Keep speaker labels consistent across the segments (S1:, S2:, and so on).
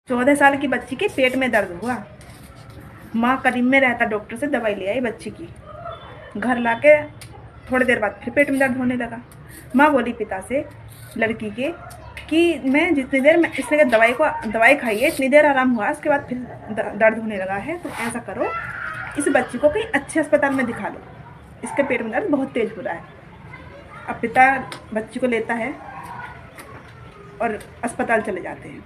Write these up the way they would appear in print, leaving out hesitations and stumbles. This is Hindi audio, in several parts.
S1: 14 साल की बच्ची के पेट में दर्द हुआ। माँ करीब में रहता डॉक्टर से दवाई ले आई बच्ची की। घर लाके थोड़ी देर बाद फिर पेट में दर्द होने लगा। माँ बोली पिता से, लड़की के, कि मैं जितनी देर में इसने दवाई खाई है इतनी देर आराम हुआ, उसके बाद फिर दर्द होने लगा है, तो ऐसा करो इस बच्ची को कहीं अच्छे अस्पताल में दिखा लो, इसके पेट में दर्द बहुत तेज हो रहा है। अब पिता बच्ची को लेता है और अस्पताल चले जाते हैं।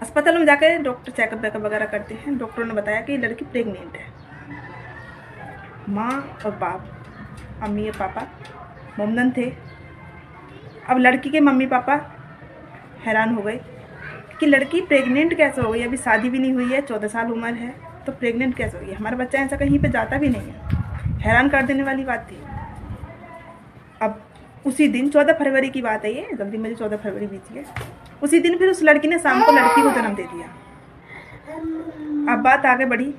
S1: अस्पताल में जाकर डॉक्टर चेकअप वेकअप वगैरह करते हैं। डॉक्टरों ने बताया कि लड़की प्रेग्नेंट है। माँ और बाप, अम्मी और पापा मोमदन थे। अब लड़की के मम्मी पापा हैरान हो गए कि लड़की प्रेग्नेंट कैसे हो गई, अभी शादी भी नहीं हुई है, 14 साल उम्र है, तो प्रेग्नेंट कैसे हो गई, हमारा बच्चा ऐसा कहीं पे जाता भी नहीं है। हैरान कर देने वाली बात थी। अब उसी दिन 14 फरवरी की बात है, ये जल्दी मुझे 14 फरवरी बीती है। उसी दिन फिर उस लड़की ने शाम को लड़की को जन्म दे दिया। अब बात आगे बढ़ी।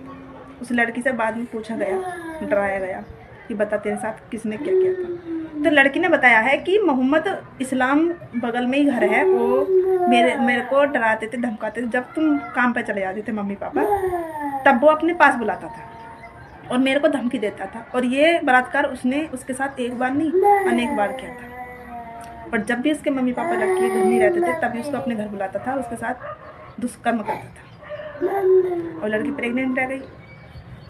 S1: उस लड़की से बाद में पूछा गया, डराया गया कि बता तेरे साथ किसने क्या किया था। तो लड़की ने बताया है कि मोहम्मद इस्लाम बगल में ही घर है, वो मेरे को डराते थे, धमकाते थे। जब तुम काम पे चले जाते थे मम्मी पापा, तब वो अपने पास बुलाता था और मेरे को धमकी देता था। और ये बलात्कार उसने उसके साथ एक बार नहीं अनेक बार किया था। और जब भी उसके मम्मी पापा लड़की के घर नहीं रहते थे, तभी उसको अपने घर बुलाता था, उसके साथ दुष्कर्म करता था। और लड़की प्रेग्नेंट रह गई।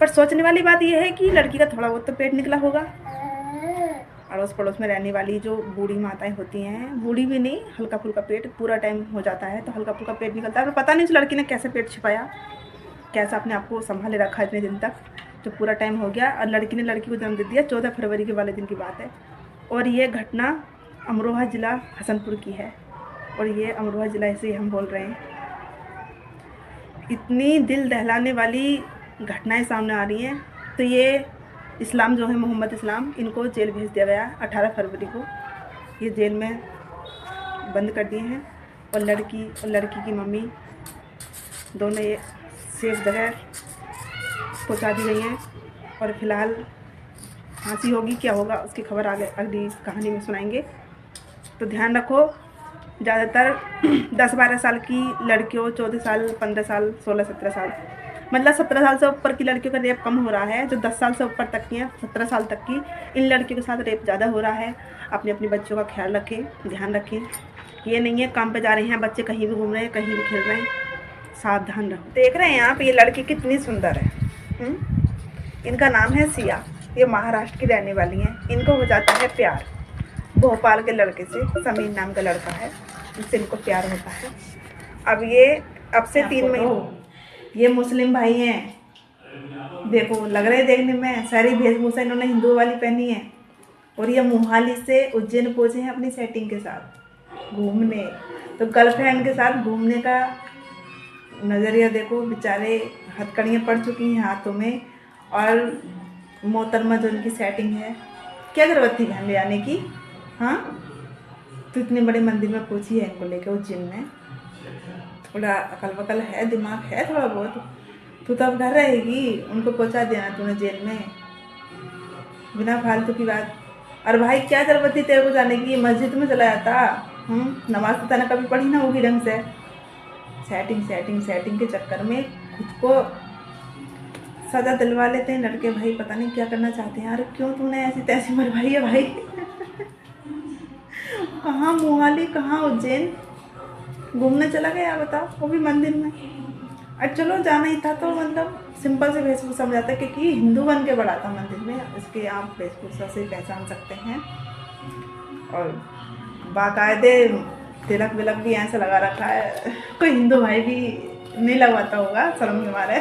S1: पर सोचने वाली बात यह है कि लड़की का थोड़ा बहुत तो पेट निकला होगा। अड़ोस पड़ोस में रहने वाली जो बूढ़ी माताएं होती हैं, बूढ़ी भी नहीं, हल्का फुल्का पेट पूरा टाइम हो जाता है तो हल्का फुल्का पेट निकलता है। पर पता नहीं उस लड़की ने कैसे पेट छिपाया, कैसा अपने आप को संभाले रखा इतने दिन तक, जो पूरा टाइम हो गया। और लड़की ने लड़की को जन्म दे दिया। 14 फरवरी के वाले दिन की बात है। और ये घटना अमरोहा ज़िला हसनपुर की है। और ये अमरोहा ज़िला से हम बोल रहे हैं। इतनी दिल दहलाने वाली घटनाएं सामने आ रही हैं। तो ये इस्लाम जो है, मोहम्मद इस्लाम, इनको जेल भेज दिया गया 18 फरवरी को। ये जेल में बंद कर दिए हैं। और लड़की की मम्मी दोनों ये सेफ जगह पहुंचा दी गई हैं। और फिलहाल फांसी होगी, क्या होगा उसकी खबर आगे अगली कहानी में सुनाएंगे। तो ध्यान रखो, ज़्यादातर 10-12 साल की लड़कियों, 14 साल, 15 साल, 16-17 साल, मतलब 17 साल से ऊपर की लड़कियों का रेप कम हो रहा है। जो 10 साल से ऊपर तक की हैं, 17 साल तक की, इन लड़कियों के साथ रेप ज़्यादा हो रहा है। अपने बच्चों का ख्याल रखें, ध्यान रखें। ये नहीं है काम पे जा रहे हैं बच्चे, कहीं भी घूम रहे हैं, कहीं भी खेल रहे हैं, सावधान रहो। देख रहे हैं आप, ये लड़की कितनी सुंदर है। इनका नाम है सिया। ये महाराष्ट्र की रहने वाली हैं। इनको हो जाता है प्यार भोपाल के लड़के से, समीर नाम का लड़का है, जिससे इनको प्यार होता है। अब से 3 महीने, ये मुस्लिम भाई हैं। देखो लग रहे देखने में, सारी वेशभूषा इन्होंने हिंदू वाली पहनी है। और ये मोहाली से उज्जैन पहुँचे हैं अपनी सेटिंग के साथ घूमने। तो गर्लफ्रेंड के साथ घूमने का नज़रिया देखो। बेचारे हथकड़ियाँ पड़ चुकी हैं हाथों में। और मोहतरमा जो उनकी सेटिंग है, क्या जरूरत थी बहन ले आने की, हाँ? तो इतने बड़े मंदिर में पहुंची है इनको लेके उज्जैन में। थोड़ा अकल वकल है, दिमाग है थोड़ा बहुत, तू तो अब घर रहेगी, उनको पहुंचा देना तूने जेल में, बिना फालतू की बात। और भाई क्या जरूरत थी तेरे को जाने की, मस्जिद में चला जाता। नमाज तो तने कभी पढ़ी ना होगी ढंग से। सेटिंग के चक्कर में खुद को सजा दिलवा लेते हैं लड़के। भाई पता नहीं क्या करना चाहते हैं यार, क्यों तूने ऐसी तैसी मरवाई है भाई। कहाँ मोहाली, कहाँ उज्जैन घूमने चला गया बताओ, वो भी मंदिर में। और चलो जाना ही था तो मतलब सिंपल से वेशभूषा में जाता है, क्योंकि हिंदू बन के बड़ा था मंदिर में, इसके आप वेशभूषा से पहचान सकते हैं। और बाकायदे तिलक विलक भी ऐसा लगा रखा है, कोई हिंदू भाई भी नहीं लगवाता होगा शर्म के मारे।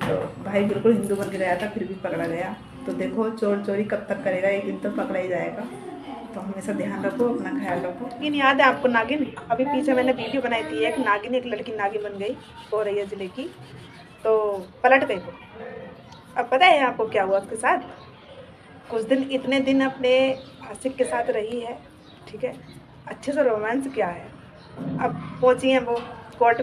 S1: तो भाई बिल्कुल हिंदू बन के गया था, फिर भी पकड़ा गया। तो देखो चोर चोरी कब तक करेगा, एक दिन तो पकड़ा ही जाएगा। तो हमेशा ध्यान रखो, अपना ख्याल रखो। नागिन याद है आपको? नागिन अभी पीछे मैंने वीडियो बनाई थी, एक नागिन, एक लड़की नागिन बन गई औरैया जिले की, तो पलट गई वो। अब पता है आपको क्या हुआ उसके साथ? कुछ दिन, इतने दिन अपने आशिक के साथ रही है, ठीक है, अच्छे से रोमांस किया है। अब पहुंची हैं वो कोर्ट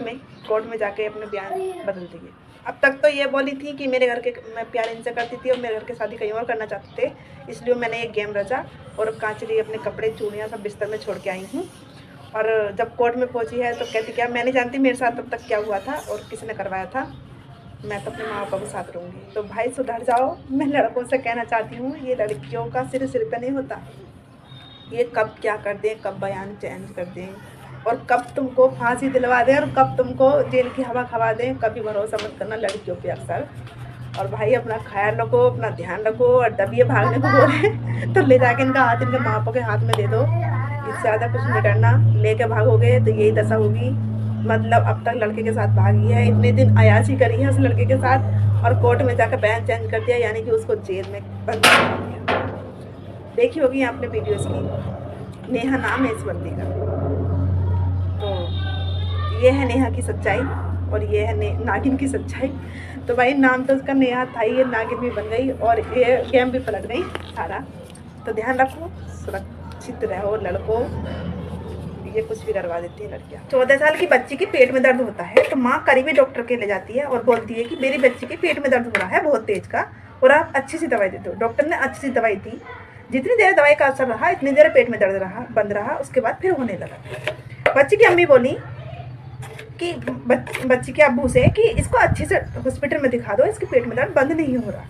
S1: में जाके अपने बयान बदल दिए। अब तक तो ये बोली थी कि मेरे घर के, मैं प्यार इनसे करती थी और मेरे घर के शादी कहीं और करना चाहते थे, इसलिए मैंने एक गेम रचा और कांचली अपने कपड़े चूड़ियाँ सब बिस्तर में छोड़ के आई हूँ। और जब कोर्ट में पहुंची है तो कहती क्या मैं नहीं जानती मेरे साथ तब तक क्या हुआ था और किसने करवाया था, मैं तो अपने माँ पापा के साथ रहूँगी। तो भाई सुधर जाओ। मैं लड़कों से कहना चाहती हूँ ये लड़कियों का सिर पे नहीं होता, ये कब क्या कर दें, कब बयान चेंज कर दें और कब तुमको फांसी दिलवा दें और कब तुमको जेल की हवा खवा दें, कभी भरोसा मत करना लड़कियों पे अक्सर। और भाई अपना ख्याल रखो, अपना ध्यान रखो। और जब ये भागने को बोले तो ले जाके इनका हाथ इनके माँ बापों के हाथ में दे दो, इससे ज़्यादा कुछ नहीं करना। लेके भागोगे तो यही दशा होगी। मतलब अब तक लड़के के साथ भागी है, इतने दिन अयाशी करी है उस लड़के के साथ और कोर्ट में जाकर बयान चेंज कर दिया, यानी कि उसको जेल में बंद कर दिया। देखी होगी आपने वीडियो इसकी, नेहा नाम है इस बंदी का। तो ये है नेहा की सच्चाई और ये है नागिन की सच्चाई। तो भाई नाम तो उसका नेहा था ही, ये नागिन भी बन गई और ये गेम भी पलट गई सारा। तो ध्यान रखो, सुरक्षित रहो लड़कों, ये कुछ भी करवा देती है लड़कियाँ। 14 साल की बच्ची के पेट में दर्द होता है तो माँ करीबी डॉक्टर के ले जाती है और बोलती है कि मेरी बच्ची के पेट में दर्द हो रहा है बहुत तेज का और आप अच्छी सी दवाई दे दो। डॉक्टर ने अच्छी सी दवाई दी, जितनी देर दवाई का असर रहा इतनी देर पेट में दर्द रहा, बंद रहा, उसके बाद फिर होने लगा। बच्ची की अम्मी बोली कि बच्ची के अब्बू से कि इसको अच्छे से हॉस्पिटल में दिखा दो, इसके पेट में दर्द बंद नहीं हो रहा।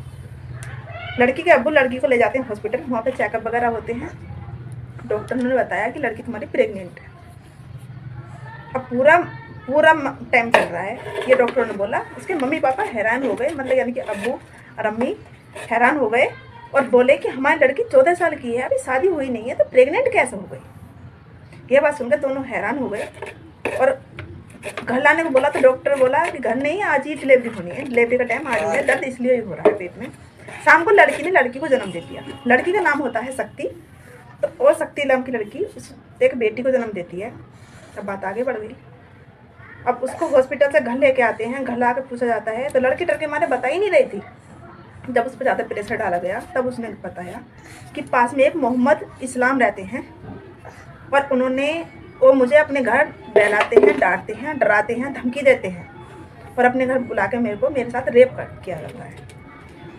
S1: लड़की के अब्बू लड़की को ले जाते हैं हॉस्पिटल, वहाँ पे चेकअप वगैरह होते हैं। डॉक्टर ने बताया कि लड़की तुम्हारी प्रेग्नेंट है। अब पूरा टाइम चल रहा है, ये डॉक्टर ने बोला। उसके मम्मी पापा हैरान हो गए, मतलब यानी कि अब्बू और अम्मी हैरान हो गए और बोले कि हमारी लड़की 14 साल की है, अभी शादी हुई नहीं है, तो प्रेग्नेंट कैसे हो गई। ये बात सुनकर दोनों हैरान हो गए और घर लाने को बोला तो डॉक्टर बोला कि घर नहीं, आज ही डिलीवरी होनी है, डिलीवरी का टाइम आज है, दर्द इसलिए ही हो रहा है पेट में। शाम को लड़की ने लड़की को जन्म दे दिया। लड़की का नाम होता है शक्ति। तो और शक्ति नाम की लड़की एक बेटी को जन्म देती है। तब बात आगे बढ़ गई। अब उसको हॉस्पिटल से घर लेके आते हैं, घर ला कर पूछा जाता है तो लड़की डर के मारे बता ही नहीं रही थी। जब उस पर ज़्यादा प्रेशर डाला गया तब उसने बताया कि पास में एक मोहम्मद इस्लाम रहते हैं और वो मुझे अपने घर बहलाते हैं, डांटते हैं, डराते हैं, धमकी देते हैं और अपने घर बुला के मेरे साथ रेप किया जाता है।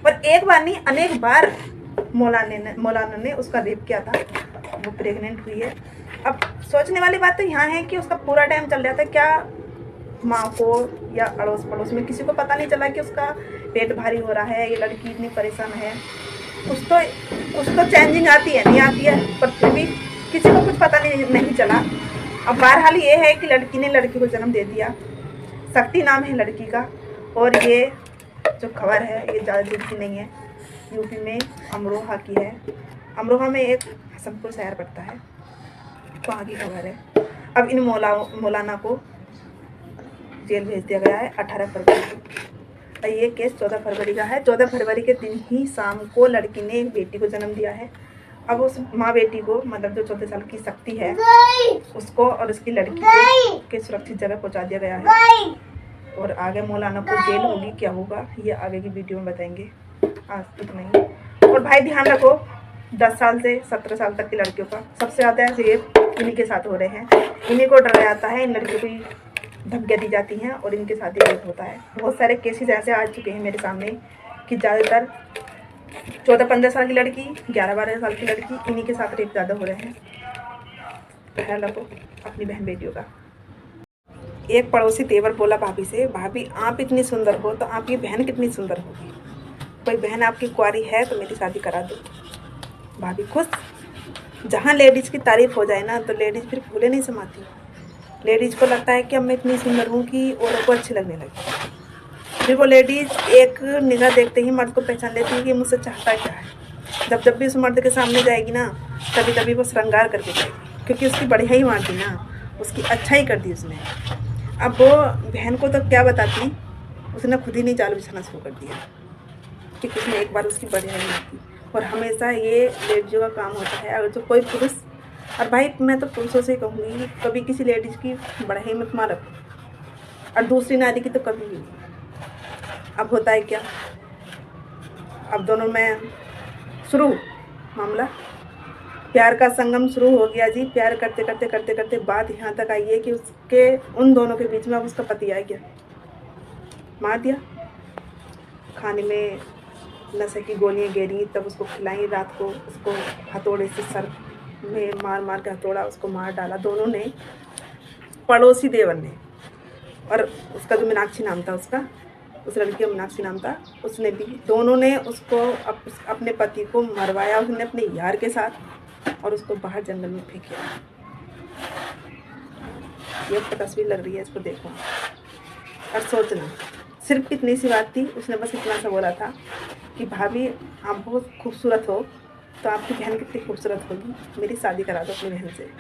S1: और एक बार नहीं अनेक बार मौलाना ने उसका रेप किया था। वो प्रेग्नेंट हुई है। अब सोचने वाली बात तो यहाँ है कि उसका पूरा टाइम चल रहा था, क्या माँ को या अड़ोस पड़ोस में किसी को पता नहीं चला कि उसका पेट भारी हो रहा है, ये लड़की इतनी परेशान है। कुछ तो चेंजिंग आती है नहीं आती है, पर फिर भी किसी को कुछ पता नहीं चला। अब बहरहाल ये है कि लड़की ने लड़की को जन्म दे दिया। शक्ति नाम है लड़की का। और ये जो खबर है ये ज़्यादा दूर की नहीं है, यूपी में अमरोहा की है। अमरोहा में एक हसनपुर शहर पड़ता है, वहाँ की खबर है। अब इन मौलाना को जेल भेज दिया गया है 18 फरवरी को। ये केस 14 फरवरी का है। 14 फरवरी के दिन ही शाम को लड़की ने एक बेटी को जन्म दिया है। अब उस माँ बेटी को, मतलब जो 14 साल की शक्ति है, उसको और उसकी लड़की को के सुरक्षित जगह पहुँचा दिया गया है। और आगे मौलाना को जेल होगी, क्या होगा ये आगे की वीडियो में बताएंगे, आज तक नहीं। और भाई ध्यान रखो, 10 साल से 17 साल तक की लड़कियों का सबसे ज़्यादा रेप इन्हीं के साथ हो रहे हैं। इन्हीं को डराया जाता है, इन लड़कियों को धमकियाँ दी जाती हैं और इनके साथ ही रेप होता है। बहुत सारे केसेस ऐसे आ चुके हैं मेरे सामने कि ज़्यादातर 14-15 साल की लड़की, 11-12 साल की लड़की, इन्हीं के साथ रेप ज़्यादा हो रहे हैं। ख्याल रखो अपनी बहन बेटियों का। एक पड़ोसी तेवर बोला भाभी से, भाभी आप इतनी सुंदर हो तो आपकी बहन कितनी सुंदर होगी। कोई बहन आपकी कुंवारी है तो मेरी शादी करा दो। भाभी खुश। जहाँ लेडीज़ की तारीफ हो जाए ना तो लेडीज़ फिर फूले नहीं समाती। लेडीज़ को लगता है कि अब मैं इतनी सुंदर हूँ कि औरों को अच्छी लगने लगी। फिर वो लेडीज़ एक निगाह देखते ही मर्द को पहचान लेती है कि मुझसे चाहता क्या है। जब भी उस मर्द के सामने जाएगी ना तभी वो श्रृंगार करके जाएगी, क्योंकि उसकी बढ़िया ही मारती ना, उसकी अच्छा ही कर दी उसने। अब वो बहन को तो क्या बताती, उसने खुद ही नहीं जाल बिछाना शुरू कर दिया कि किसने एक बार उसकी बढ़िया नहीं मारती। और हमेशा ये लेडीज़ों का काम होता है, अगर जो कोई पुरुष, और भाई मैं तो पुरुषों से ही कहूँगी, कभी किसी लेडीज़ की बढ़ाई मत मारो और दूसरी नारी की तो कभी भी नहीं। अब होता है क्या, अब दोनों में शुरू मामला, प्यार का संगम शुरू हो गया जी। प्यार करते करते करते करते बात यहाँ तक आई है कि उन दोनों के बीच में अब उसका पति आ गया, मार दिया। खाने में नशे की गोलियाँ गेरी, तब उसको खिलाई रात को, उसको हथौड़े से सर में मार मार के हथौड़ा उसको मार डाला, दोनों ने, पड़ोसी देवर ने। और उसका जो मीनाक्षी नाम था, उसका उस लड़की का मीनाक्षी नाम था, उसने भी, दोनों ने उसको अपने पति को मरवाया उसने अपने यार के साथ और उसको बाहर जंगल में फेंका। ये तस्वीर लग रही है, इसको देखो और सोचना। सिर्फ इतनी सी बात थी, उसने बस इतना सा बोला था कि भाभी आप बहुत खूबसूरत हो, तो आपकी बहन कितनी खूबसूरत होगी, मेरी शादी करा दो अपनी बहन से।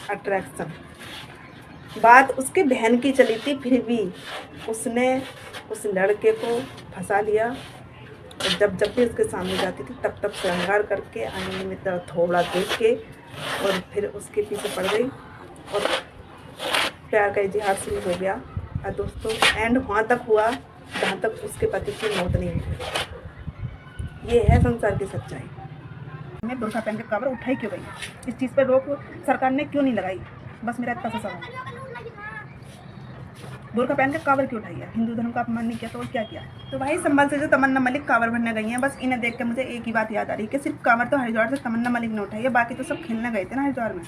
S1: अट्रैक्शन, बात उसके बहन की चली थी, फिर भी उसने उस लड़के को फंसा लिया। और जब जब भी उसके सामने जाती थी तब तब श्रृंगार करके आईने में तरह थोड़ा देख के और फिर उसके पीछे पड़ गई और प्यार का इजहार शुरू हो गया। और दोस्तों एंड वहाँ तक हुआ जहाँ तक उसके पति की मौत नहीं हुई। ये है संसार की सच्चाई। मैं बुर्का पहन के कवर उठाई क्यों गई? इस चीज़ पर रोक सरकार ने क्यों नहीं लगाई? बस मेरा इतना सा सवाल है। बुर्का पहन के कावर क्यों उठाई है? हिंदू धर्म का अपमान नहीं किया तो और क्या किया? तो भाई संभल से जो तमन्ना मलिक कावर भरने गई हैं, बस इन्हें देख के मुझे एक ही बात याद आ रही है कि सिर्फ कावर तो हरिद्वार से तमन्ना मलिक ने उठाई है, बाकी तो सब खेलने गए थे ना हरिद्वार में।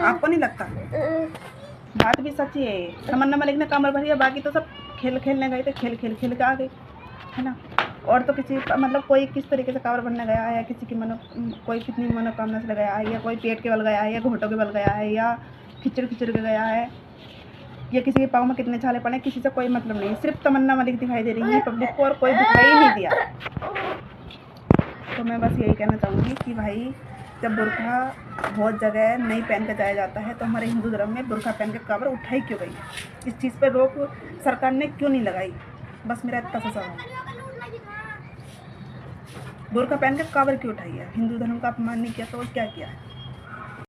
S1: आपको नहीं लगता? बात भी सच्ची है। तमन्ना मलिक ने कावर भरी है, बाकी तो सब खेलने गए थे, खेल के आ गए, है ना। और तो किसी मतलब कोई किस तरीके से कावर बनने गया है, या किसी की कोई कितनी मनोकामना से गया है, या कोई पेट के बल गया है, या घोटों के बल गया है, या खिचड़ के गया है, या किसी के पाँव में कितने छाले पड़े, किसी से कोई मतलब नहीं। सिर्फ तमन्ना मलिक दिखाई दे रही है पब्लिक को और कोई दिखाई नहीं दिया। तो मैं बस यही कहना चाहूँगी कि भाई जब बुर्का बहुत जगह नहीं पहन के जाया जाता है तो हमारे हिंदू धर्म में बुर्का पहन के कावर उठाई क्यों गई? इस चीज़ पर रोक सरकार ने क्यों नहीं लगाई? बस मेरा इतना सा सवाल है। बुर्का पहन के कावर क्यों उठाई है? हिंदू धर्म का अपमान नहीं किया तो और क्या किया?